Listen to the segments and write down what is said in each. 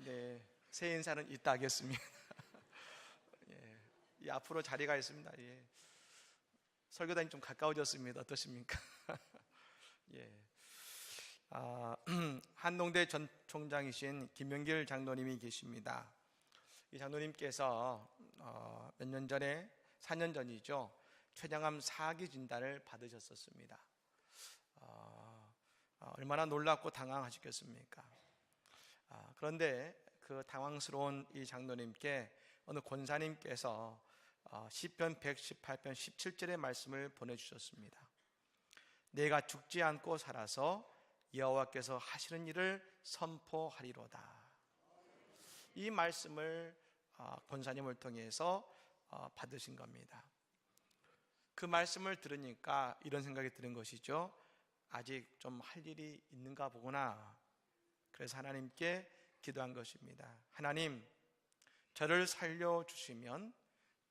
네, 새해 인사는 이따 하겠습니다. 예, 앞으로 자리가 있습니다. 예. 설교단이 좀 가까워졌습니다. 어떠십니까? 예. 한동대 전 총장이신 김명길 장로님이 계십니다. 이 장로님께서 몇 년 전에 4년 전이죠, 췌장암 4기 진단을 받으셨었습니다. 얼마나 놀랍고 당황하셨겠습니까? 그런데 그 당황스러운 이 장로님께 어느 권사님께서 시편 118편 17절의 말씀을 보내주셨습니다. 내가 죽지 않고 살아서 여호와께서 하시는 일을 선포하리로다. 이 말씀을 권사님을 통해서 받으신 겁니다. 그 말씀을 들으니까 이런 생각이 드는 것이죠. 아직 좀 할 일이 있는가 보구나. 그래서 하나님께 기도한 것입니다. 하나님, 저를 살려주시면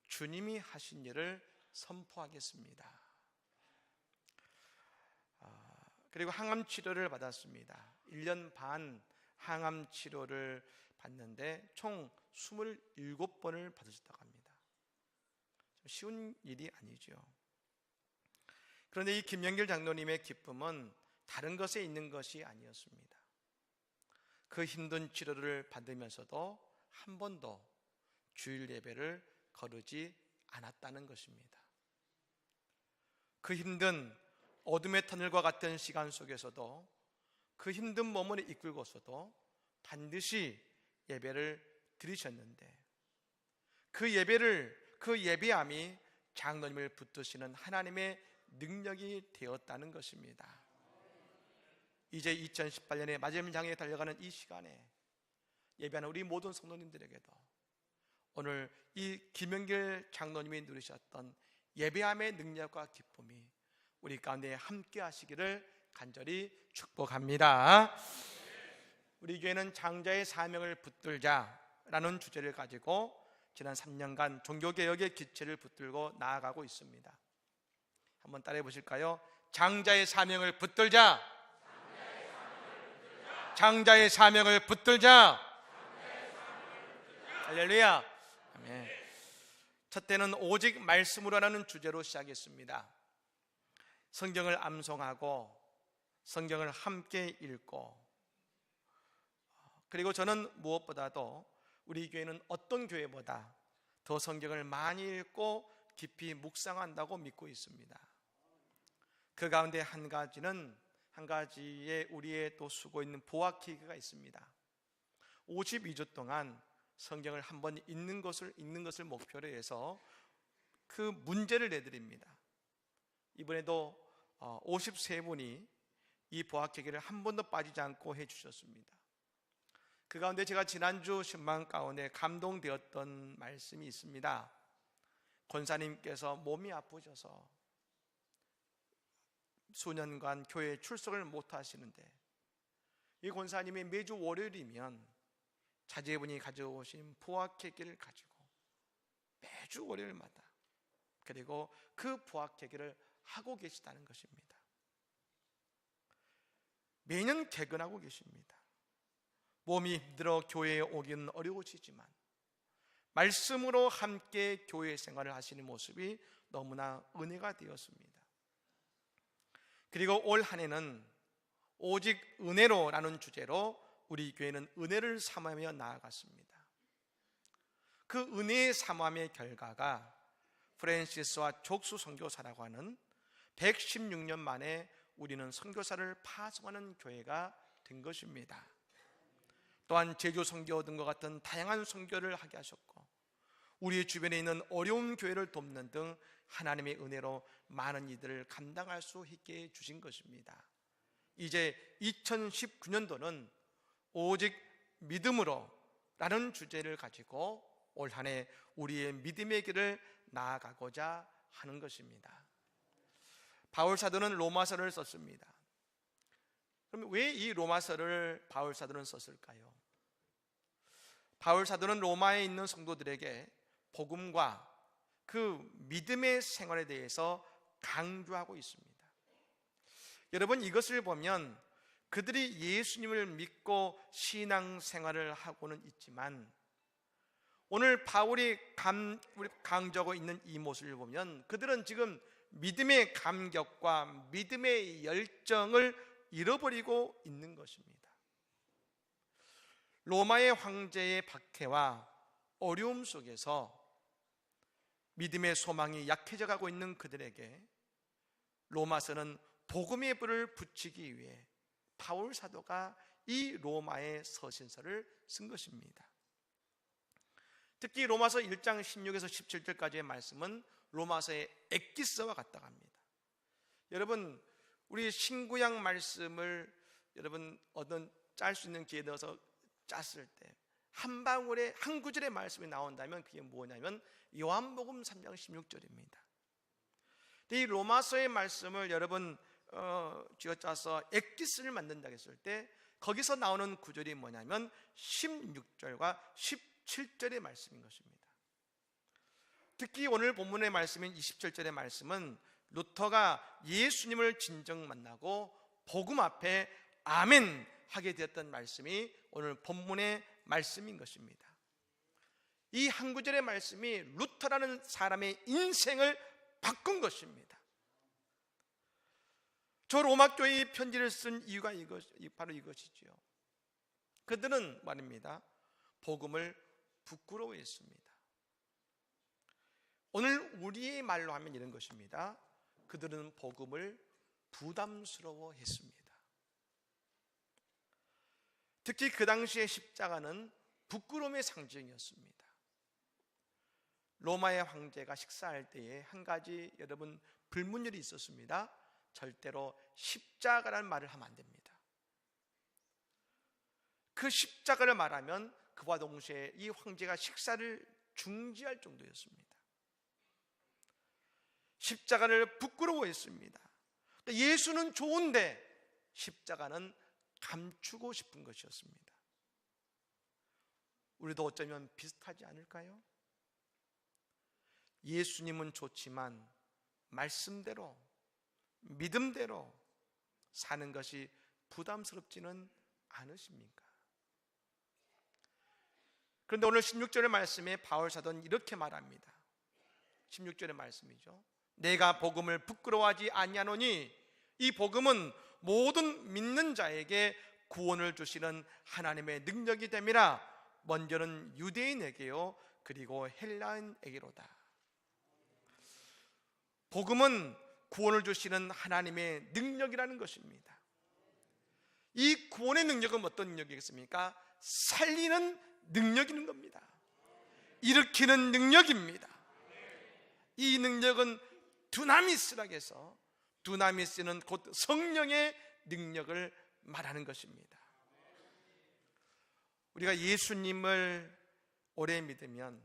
주님이 하신 일을 선포하겠습니다. 그리고 항암 치료를 받았습니다. 1년 반 항암 치료를 받는데 총 27번을 받으셨다고 합니다. 쉬운 일이 아니죠. 그런데 이 김명길 장로님의 기쁨은 다른 것에 있는 것이 아니었습니다. 그 힘든 치료를 받으면서도 한 번도 주일 예배를 거르지 않았다는 것입니다. 그 힘든 어둠의 터널과 같은 시간 속에서도, 그 힘든 몸을 이끌고서도 반드시 예배를 드리셨는데, 그 예배함이 장로님을 붙드시는 하나님의 능력이 되었다는 것입니다. 이제 2018년의 마지막 장에 달려가는 이 시간에 예배하는 우리 모든 성도님들에게도 오늘 이 김명길 장로님이 누리셨던 예배함의 능력과 기쁨이 우리 가운데 함께 하시기를 간절히 축복합니다. 우리 교회는 장자의 사명을 붙들자라는 주제를 가지고 지난 3년간 종교개혁의 기체를 붙들고 나아가고 있습니다. 한번 따라해 보실까요? 장자의 사명을 붙들자. 장자의 사명을 붙들자. 할렐루야. 아멘. 첫 때는 오직 말씀으로라는 주제로 시작했습니다. 성경을 암송하고 성경을 함께 읽고, 그리고 저는 무엇보다도 우리 교회는 어떤 교회보다 더 성경을 많이 읽고 깊이 묵상한다고 믿고 있습니다. 그 가운데 한 가지에 우리의 또 쓰고 있는 보학 기계가 있습니다. 52주 동안 성경을 한번 읽는 것을 목표로 해서 그 문제를 내드립니다. 이번에도 53분이 이 보학 기계를 한 번도 빠지지 않고 해주셨습니다. 그 가운데 제가 지난주 신방 가운데 감동되었던 말씀이 있습니다. 권사님께서 몸이 아프셔서 수년간 교회에 출석을 못 하시는데, 이 권사님이 매주 월요일이면 자제분이 가져오신 보학 케이크를 가지고 매주 월요일마다, 그리고 그 보학 케이크를 하고 계시다는 것입니다. 매년 개근하고 계십니다. 몸이 힘들어 교회에 오기는 어려우시지만 말씀으로 함께 교회 생활을 하시는 모습이 너무나 은혜가 되었습니다. 그리고 올 한 해는 오직 은혜로라는 주제로 우리 교회는 은혜를 사모하며 나아갔습니다. 그 은혜의 사모함의 결과가 프랜시스와 족수 선교사라고 하는 116년 만에 우리는 선교사를 파송하는 교회가 된 것입니다. 또한 제주 선교 등과 같은 다양한 선교를 하게 하셨고, 우리 주변에 있는 어려운 교회를 돕는 등 하나님의 은혜로 많은 이들을 감당할 수 있게 해주신 것입니다. 이제 2019년도는 오직 믿음으로 라는 주제를 가지고 올 한 해 우리의 믿음의 길을 나아가고자 하는 것입니다. 바울 사도는 로마서를 썼습니다. 그럼 왜 이 로마서를 바울 사도는 썼을까요? 바울 사도는 로마에 있는 성도들에게 복음과 그 믿음의 생활에 대해서 강조하고 있습니다. 여러분, 이것을 보면 그들이 예수님을 믿고 신앙생활을 하고는 있지만 오늘 바울이 강조하고 있는 이 모습을 보면 그들은 지금 믿음의 감격과 믿음의 열정을 잃어버리고 있는 것입니다. 로마의 황제의 박해와 어려움 속에서 믿음의 소망이 약해져 가고 있는 그들에게 로마서는 복음의 불을 붙이기 위해 바울 사도가 이 로마의 서신서를 쓴 것입니다. 특히 로마서 1장 16에서 17절까지의 말씀은 로마서의 엑기스와 같다고 합니다. 여러분, 우리 신구약 말씀을 여러분 어떤 짤 수 있는 기회에 넣어서 짰을 때 한 방울의 한 구절의 말씀이 나온다면 그게 뭐냐면 요한복음 3장 16절입니다. 이 로마서의 말씀을 여러분 쥐어짜서 엑기스를 만든다고 했을 때 거기서 나오는 구절이 뭐냐면 16절과 17절의 말씀인 것입니다. 특히 오늘 본문의 말씀인 27절의 말씀은 루터가 예수님을 진정 만나고 복음 앞에 아멘 하게 되었던 말씀이 오늘 본문의 말씀인 것입니다. 이 한 구절의 말씀이 루터라는 사람의 인생을 바꾼 것입니다. 저 로마교회의 편지를 쓴 이유가 바로 이것이지요. 그들은 말입니다, 복음을 부끄러워했습니다. 오늘 우리의 말로 하면 이런 것입니다. 그들은 복음을 부담스러워했습니다. 특히 그 당시의 십자가는 부끄러움의 상징이었습니다. 로마의 황제가 식사할 때에 한 가지 여러분 불문율이 있었습니다. 절대로 십자가라는 말을 하면 안 됩니다. 그 십자가를 말하면 그와 동시에 이 황제가 식사를 중지할 정도였습니다. 십자가를 부끄러워했습니다. 예수는 좋은데 십자가는 감추고 싶은 것이었습니다. 우리도 어쩌면 비슷하지 않을까요? 예수님은 좋지만 말씀대로 믿음대로 사는 것이 부담스럽지는 않으십니까? 그런데 오늘 16절의 말씀에 바울 사도는 이렇게 말합니다. 16절의 말씀이죠. 내가 복음을 부끄러워하지 아니하노니 이 복음은 모든 믿는 자에게 구원을 주시는 하나님의 능력이 됨이라. 먼저는 유대인에게요 그리고 헬라인에게로다. 복음은 구원을 주시는 하나님의 능력이라는 것입니다. 이 구원의 능력은 어떤 능력이겠습니까? 살리는 능력이 있는 겁니다. 일으키는 능력입니다. 이 능력은 두나미스라고 해서 두나미스는 곧 성령의 능력을 말하는 것입니다. 우리가 예수님을 오래 믿으면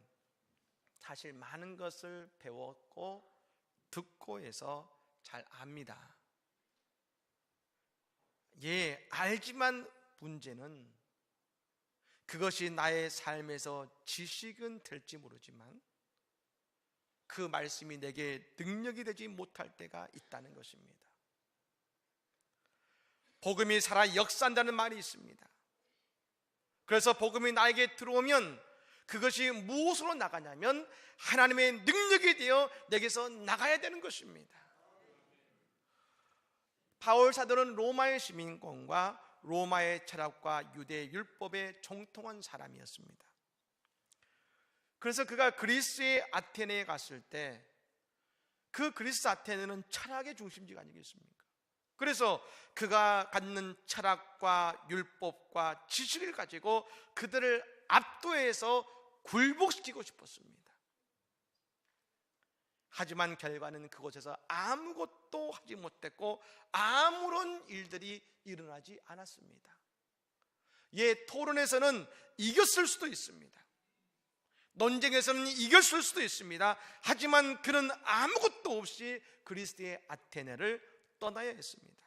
사실 많은 것을 배웠고 듣고 해서 잘 압니다. 예, 알지만 문제는 그것이 나의 삶에서 지식은 될지 모르지만 그 말씀이 내게 능력이 되지 못할 때가 있다는 것입니다. 복음이 살아 역사한다는 말이 있습니다. 그래서 복음이 나에게 들어오면 그것이 무엇으로 나가냐면 하나님의 능력이 되어 내게서 나가야 되는 것입니다. 바울 사도는 로마의 시민권과 로마의 철학과 유대 율법에 정통한 사람이었습니다. 그래서 그가 그리스의 아테네에 갔을 때 그 그리스 아테네는 철학의 중심지가 아니겠습니까? 그래서 그가 갖는 철학과 율법과 지식을 가지고 그들을 압도해서 굴복시키고 싶었습니다. 하지만 결과는 그곳에서 아무것도 하지 못했고 아무런 일들이 일어나지 않았습니다. 예, 토론에서는 이겼을 수도 있습니다. 논쟁에서는 이겼을 수도 있습니다. 하지만 그는 아무것도 없이 그리스의 아테네를 떠나야 했습니다.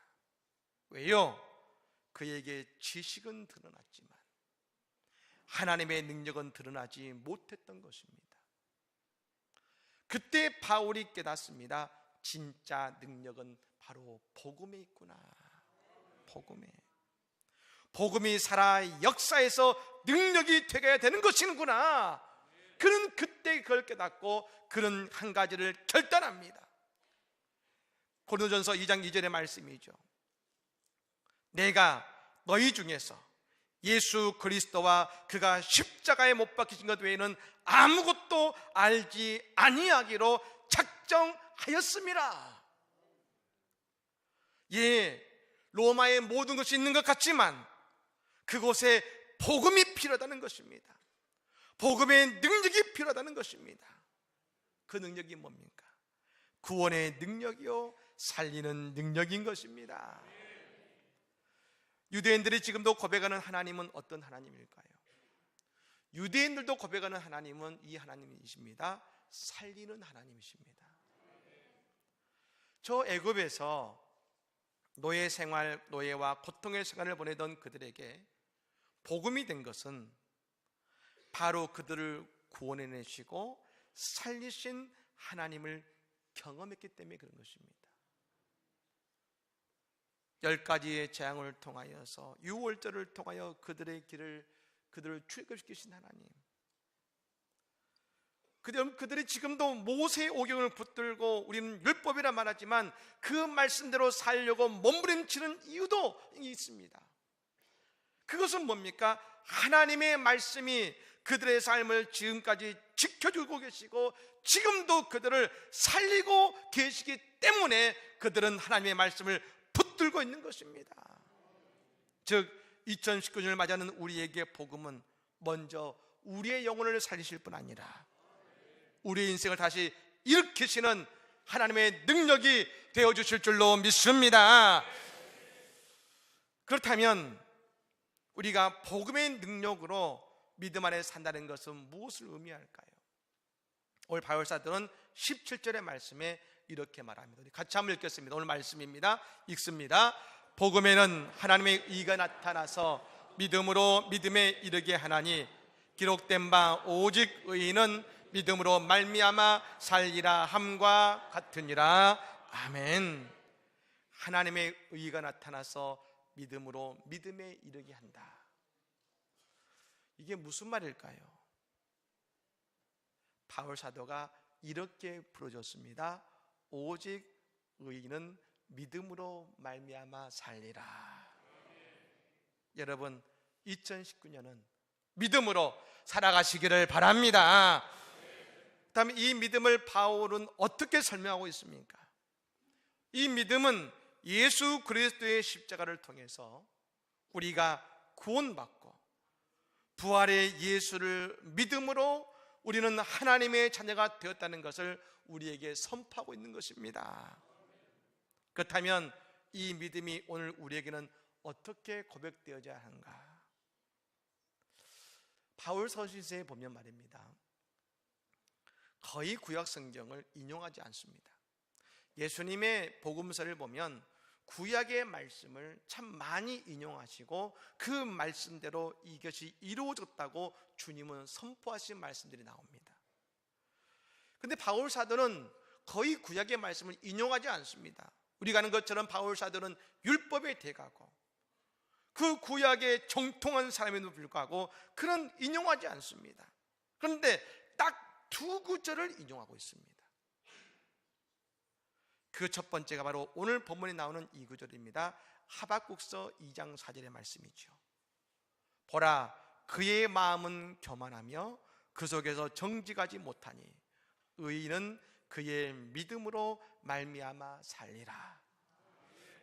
왜요? 그에게 지식은 드러났지만 하나님의 능력은 드러나지 못했던 것입니다. 그때 바울이 깨닫습니다. 진짜 능력은 바로 복음에 있구나. 복음에. 복음이 살아 역사에서 능력이 되게 되는 것이구나. 그는 그때 그걸 깨닫고 그는 한 가지를 결단합니다. 고린도전서 2장 2절의 말씀이죠. 내가 너희 중에서 예수 그리스도와 그가 십자가에 못 박히신 것 외에는 아무것도 알지 아니하기로 작정하였음이라. 예, 로마에 모든 것이 있는 것 같지만 그곳에 복음이 필요하다는 것입니다. 복음의 능력이 필요하다는 것입니다. 그 능력이 뭡니까? 구원의 능력이요, 살리는 능력인 것입니다. 유대인들이 지금도 고백하는 하나님은 어떤 하나님일까요? 유대인들도 고백하는 하나님은 이 하나님이십니다. 살리는 하나님이십니다. 저 애굽에서 노예 생활, 노예와 고통의 생활을 보내던 그들에게 복음이 된 것은 바로 그들을 구원해내시고 살리신 하나님을 경험했기 때문에 그런 것입니다. 10가지의 재앙을 통하여서 유월절을 통하여 그들의 그들을 출애굽시키신 하나님, 그들이 지금도 모세의 오경을 붙들고 우리는 율법이라 말하지만 그 말씀대로 살려고 몸부림치는 이유도 있습니다. 그것은 뭡니까? 하나님의 말씀이 그들의 삶을 지금까지 지켜주고 계시고 지금도 그들을 살리고 계시기 때문에 그들은 하나님의 말씀을 붙들고 있는 것입니다. 즉 2019년을 맞이하는 우리에게 복음은 먼저 우리의 영혼을 살리실 뿐 아니라 우리의 인생을 다시 일으키시는 하나님의 능력이 되어주실 줄로 믿습니다. 그렇다면 우리가 복음의 능력으로 믿음 안에 산다는 것은 무엇을 의미할까요? 오늘 바울사도는 17절의 말씀에 이렇게 말합니다. 같이 한번 읽겠습니다. 오늘 말씀입니다. 읽습니다. 복음에는 하나님의 의가 나타나서 믿음으로 믿음에 이르게 하나니 기록된 바 오직 의인은 믿음으로 말미암아 살리라 함과 같으니라. 아멘. 하나님의 의가 나타나서 믿음으로 믿음에 이르게 한다. 이게 무슨 말일까요? 바울 사도가 이렇게 부르셨습니다. 오직 의인은 믿음으로 말미암아 살리라. 여러분 2019년은 믿음으로 살아가시기를 바랍니다. 그다음에 이 믿음을 바울은 어떻게 설명하고 있습니까? 이 믿음은 예수 그리스도의 십자가를 통해서 우리가 구원받고 부활의 예수를 믿음으로 우리는 하나님의 자녀가 되었다는 것을 우리에게 선포하고 있는 것입니다. 그렇다면 이 믿음이 오늘 우리에게는 어떻게 고백되어야 하는가? 바울 서신서에 보면 말입니다. 거의 구약 성경을 인용하지 않습니다. 예수님의 복음서를 보면 구약의 말씀을 참 많이 인용하시고 그 말씀대로 이것이 이루어졌다고 주님은 선포하신 말씀들이 나옵니다. 그런데 바울 사도는 거의 구약의 말씀을 인용하지 않습니다. 우리가 아는 것처럼 바울 사도는 율법의 대가고 그 구약에 정통한 사람에도 불구하고 그런 인용하지 않습니다. 그런데 딱 두 구절을 인용하고 있습니다. 그 첫 번째가 바로 오늘 본문에 나오는 이 구절입니다. 하박국서 2장 4절의 말씀이죠. 보라, 그의 마음은 교만하며 그 속에서 정직하지 못하니 의인은 그의 믿음으로 말미암아 살리라.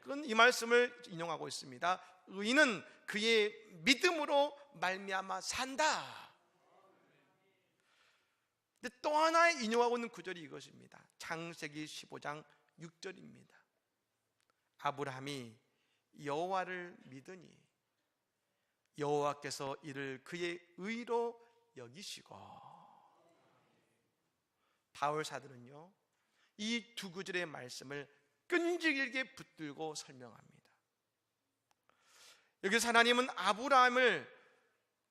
그건 이 말씀을 인용하고 있습니다. 의인은 그의 믿음으로 말미암아 산다. 근데 또 하나 인용하고 있는 구절이 이것입니다. 창세기 15장 6절입니다. 아브라함이 여호와를 믿으니 여호와께서 이를 그의 의로 여기시고. 바울 사도는요 이 두 구절의 말씀을 끈질기게 붙들고 설명합니다. 여기서 하나님은 아브라함을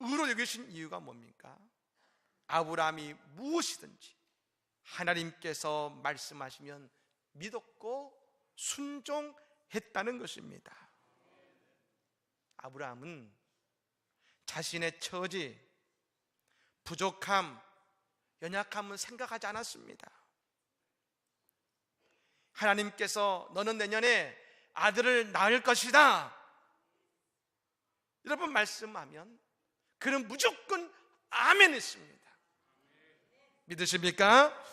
의로 여기신 이유가 뭡니까? 아브라함이 무엇이든지 하나님께서 말씀하시면 믿었고 순종했다는 것입니다. 아브라함은 자신의 처지, 부족함, 연약함은 생각하지 않았습니다. 하나님께서 너는 내년에 아들을 낳을 것이다, 여러분 말씀하면 그는 무조건 아멘 했습니다. 믿으십니까?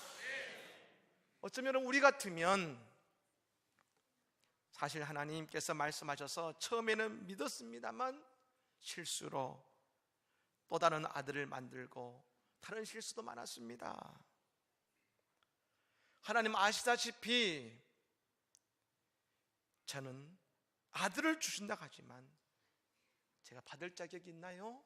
어쩌면 우리 같으면 사실 하나님께서 말씀하셔서 처음에는 믿었습니다만 실수로 또 다른 아들을 만들고 다른 실수도 많았습니다. 하나님 아시다시피 저는 아들을 주신다 하지만 제가 받을 자격이 있나요?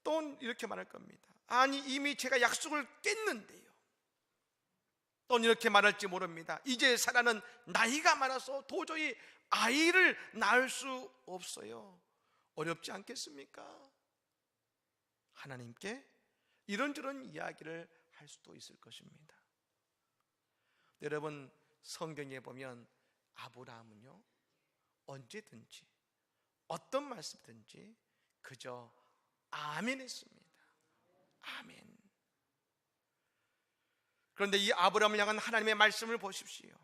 또 이렇게 말할 겁니다. 아니 이미 제가 약속을 깼는데요. 또 이렇게 말할지 모릅니다. 이제 사라는 나이가 많아서 도저히 아이를 낳을 수 없어요. 어렵지 않겠습니까? 하나님께 이런저런 이야기를 할 수도 있을 것입니다. 여러분 성경에 보면 아브라함은요 언제든지 어떤 말씀든지 그저 아멘 했습니다. 아멘. 그런데 이 아브라함을 향한 하나님의 말씀을 보십시오.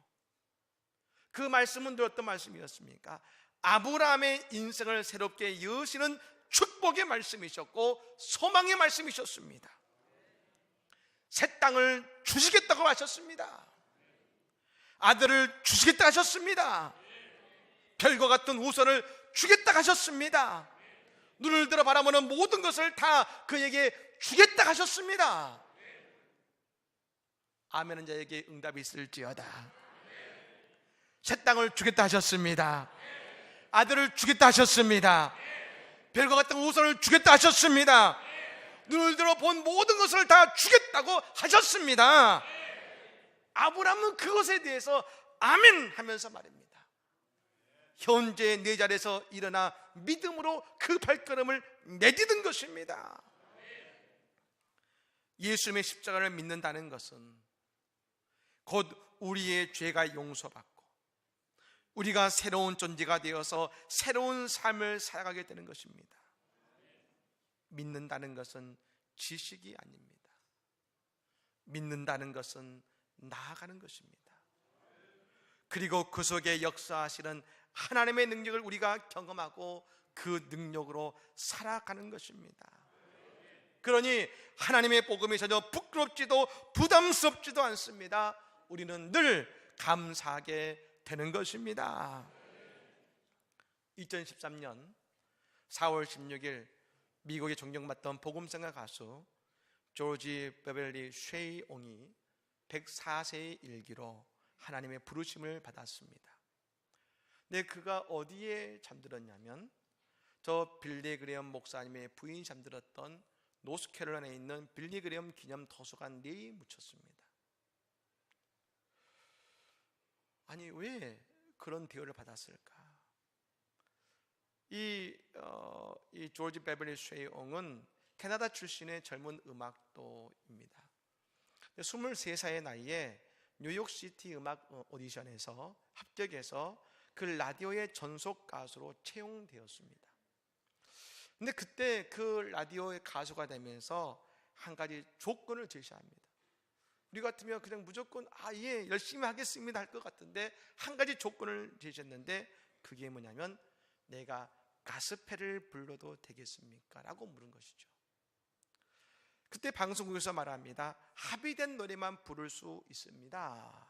그 말씀은 어떤 말씀이었습니까? 아브라함의 인생을 새롭게 여시는 축복의 말씀이셨고 소망의 말씀이셨습니다. 새 땅을 주시겠다고 하셨습니다. 아들을 주시겠다 하셨습니다. 별과 같은 후손을 주겠다 하셨습니다. 눈을 들어 바라보는 모든 것을 다 그에게 주겠다 하셨습니다. 아멘은 자에게 응답이 있을지어다. 새 땅을 주겠다 하셨습니다. 아들을 주겠다 하셨습니다. 별과 같은 후손을 주겠다 하셨습니다. 눈을 들어 본 모든 것을 다 주겠다고 하셨습니다. 아브라함은 그것에 대해서 아멘 하면서 말입니다. 현재 내 자리에서 일어나 믿음으로 그 발걸음을 내딛은 것입니다. 예수님의 십자가를 믿는다는 것은 곧 우리의 죄가 용서받고 우리가 새로운 존재가 되어서 새로운 삶을 살아가게 되는 것입니다. 믿는다는 것은 지식이 아닙니다. 믿는다는 것은 나아가는 것입니다. 그리고 그 속에 역사하시는 하나님의 능력을 우리가 경험하고 그 능력으로 살아가는 것입니다. 그러니 하나님의 복음이 전혀 부끄럽지도 부담스럽지도 않습니다. 우리는 늘 감사하게 되는 것입니다. 2013년 4월 16일 미국에 존경받던 복음성가 가수 조지 베벌리 쉐이옹이 104세의 일기로 하나님의 부르심을 받았습니다. 근데 그가 어디에 잠들었냐면 저 빌리 그레엄 목사님의 부인이 잠들었던 노스캐롤라이나에 있는 빌리 그레엄 기념 도서관 내에 묻혔습니다. 아니 왜 그런 대우를 받았을까? 이 조지 베벌리 쉐이옹은 캐나다 출신의 젊은 음악도입니다. 23살의 나이에 뉴욕시티 음악 오디션에서 합격해서 그 라디오의 전속 가수로 채용되었습니다. 근데 그때 그 라디오의 가수가 되면서 한 가지 조건을 제시합니다. 우리 같으면 그냥 무조건 예 열심히 하겠습니다 할 것 같은데 한 가지 조건을 제시했는데 그게 뭐냐면 내가 가스펠을 불러도 되겠습니까? 라고 물은 것이죠. 그때 방송국에서 말합니다. 합의된 노래만 부를 수 있습니다.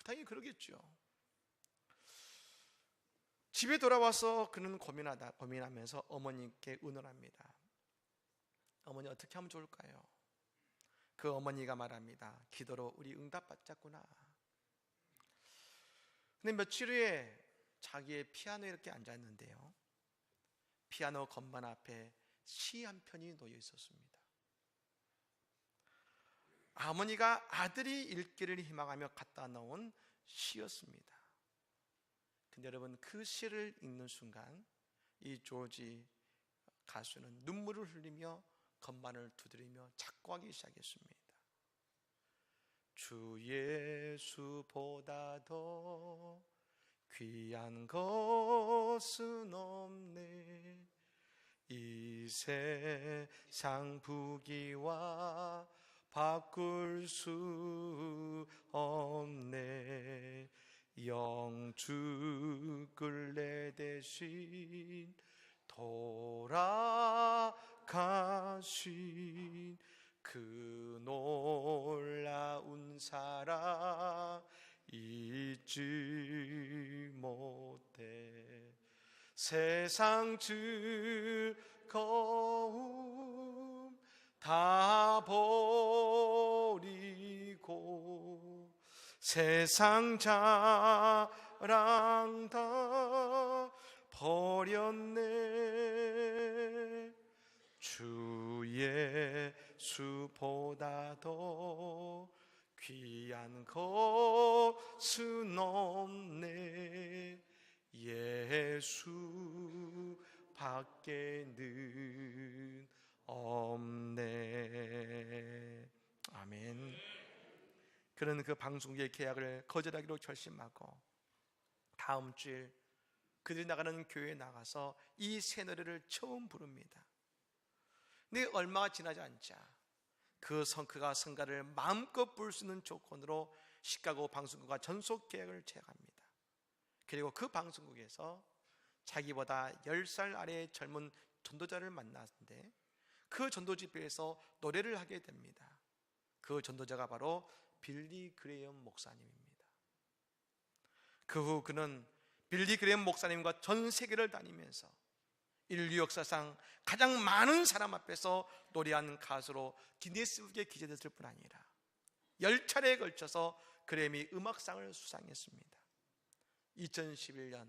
당연히 그러겠죠. 집에 돌아와서 그는 고민하면서 어머니께 의논합니다. 어머니 어떻게 하면 좋을까요? 그 어머니가 말합니다. 기도로 우리 응답받자꾸나. 근데 며칠 후에 자기의 피아노에 이렇게 앉아있는데요, 피아노 건반 앞에 시 한 편이 놓여 있었습니다. 어머니가 아들이 읽기를 희망하며 갖다 놓은 시였습니다. 근데 여러분 그 시를 읽는 순간 이 조지 가수는 눈물을 흘리며 건반을 두드리며 작곡하기 시작했습니다. 주 예수보다 더 귀한 것은 없네. 이 세상 부귀와 바꿀 수 없네. 영주 끌래 대신 돌아가신 그 놀라운 사랑 잊지 못해. 세상 즐거움 다 버리고 세상 자랑 다 버렸네. 주 예수보다 더 귀한 것은 없네. 예수밖에는 없네. 아멘. 그는 그 방송국의 계약을 거절하기로 결심하고 다음 주일 그들이 나가는 교회에 나가서 이 새 노래를 처음 부릅니다. 근데 얼마가 지나지 않자 그가 성가를 마음껏 부를 수 있는 조건으로 시카고 방송국과 전속 계약을 체결합니다. 그리고 그 방송국에서 자기보다 10살 아래의 젊은 전도자를 만났는데 그 전도 집회에서 노래를 하게 됩니다. 그 전도자가 바로 빌리 그레이엄 목사님입니다. 그 후 그는 빌리 그레이엄 목사님과 전 세계를 다니면서 인류 역사상 가장 많은 사람 앞에서 노래한 가수로 기네스북에 기재됐을 뿐 아니라 10차례에 걸쳐서 그래미 음악상을 수상했습니다. 2011년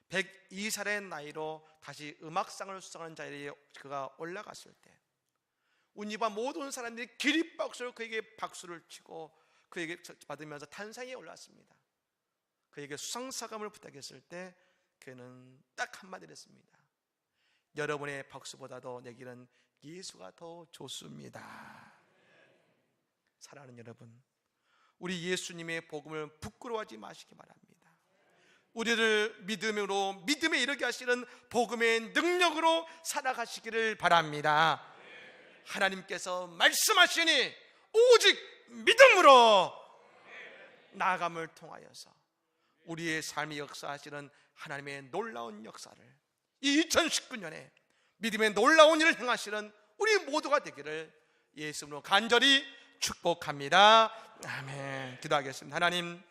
102살의 나이로 다시 음악상을 수상하는 자리에 그가 올라갔을 때 운이바 모든 사람들이 기립박수로 그에게 박수를 치고 그에게 받으면서 탄상에 올랐습니다. 그에게 수상사감을 부탁했을 때 그는 딱 한마디를 했습니다. 여러분의 박수보다도 내게는 예수가 더 좋습니다. 사랑하는 여러분, 우리 예수님의 복음을 부끄러워하지 마시기 바랍니다. 우리를 믿음에 이르게 하시는 복음의 능력으로 살아가시기를 바랍니다. 하나님께서 말씀하시니 오직 믿음으로 나아감을 통하여서 우리의 삶의 역사하시는 하나님의 놀라운 역사를 이 2019년에 믿음의 놀라운 일을 행하시는 우리 모두가 되기를 예수님으로 간절히 축복합니다. 아멘. 기도하겠습니다. 하나님,